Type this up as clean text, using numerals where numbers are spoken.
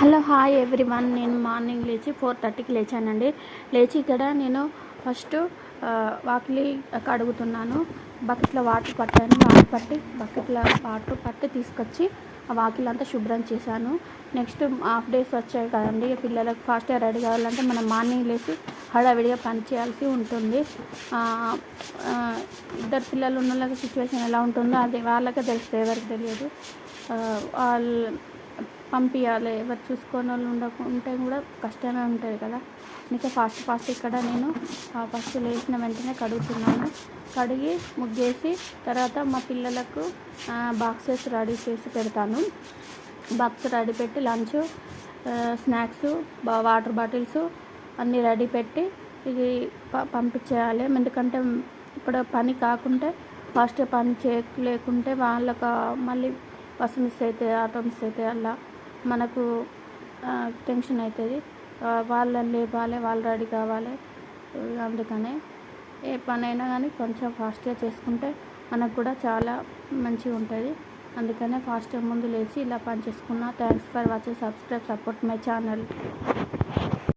Hello hi everyone. నేను morning లేచి 4:30కి లేచానండి. లేచి ఇక్కడ నేను ఫస్ట్ వాకిలి కడుగుతున్నాను. బకెట్లో వాటర్ పట్టాను. బకెట్లో వాటర్ పట్టి తీసుకొచ్చి ఆ వాకిలి అంతా శుభ్రం చేశాను. నెక్స్ట్ హాఫ్ డేస్ వచ్చాయి కదండి, పిల్లలకు ఫాస్ట్గా రెడీ కావాలంటే మనం మార్నింగ్ లేచి హడావిడిగా పని చేయాల్సి ఉంటుంది. ఇద్దరు పిల్లలు ఉన్న వాళ్ళకి సిచ్యువేషన్ ఎలా ఉంటుందో అది వాళ్ళకే తెలుస్తుంది, ఎవరికి తెలియదు. వాళ్ళు పంపించాలి, ఎవరు చూసుకొని వాళ్ళు ఉంటే కూడా కష్టమే ఉంటుంది కదా. అందుకే ఫాస్ట్ ఇక్కడ నేను ఫస్ట్ లేచిన వెంటనే కడుగుతున్నాను. కడిగి ముగ్గేసి తర్వాత మా పిల్లలకు బాక్సెస్ రెడీ చేసి పెడతాను. బాక్స్ రెడీ పెట్టి లంచ్, స్నాక్స్, వాటర్ బాటిల్స్ అన్నీ రెడీ పెట్టి ఇది పంపించేయాలి. ఎందుకంటే ఇప్పుడు పని కాకుంటే ఫాస్ట్గా పని చేయలేకుంటే వాళ్ళకు మళ్ళీ బస్సు మిస్ అయితే, ఆటో మిస్ అయితే అలా మనకు టెన్షన్ అవుతుంది. వాళ్ళని లేపాలి, వాళ్ళు రెడీ కావాలి. అందుకనే ఏ పనైనా కానీ కొంచెం ఫాస్ట్గా చేసుకుంటే మనకు కూడా చాలా మంచిగా ఉంటుంది. అందుకనే ఫాస్ట్గా ముందు లేచి ఇలా పని చేసుకున్నా. Thanks for watching. Subscribe, support my channel.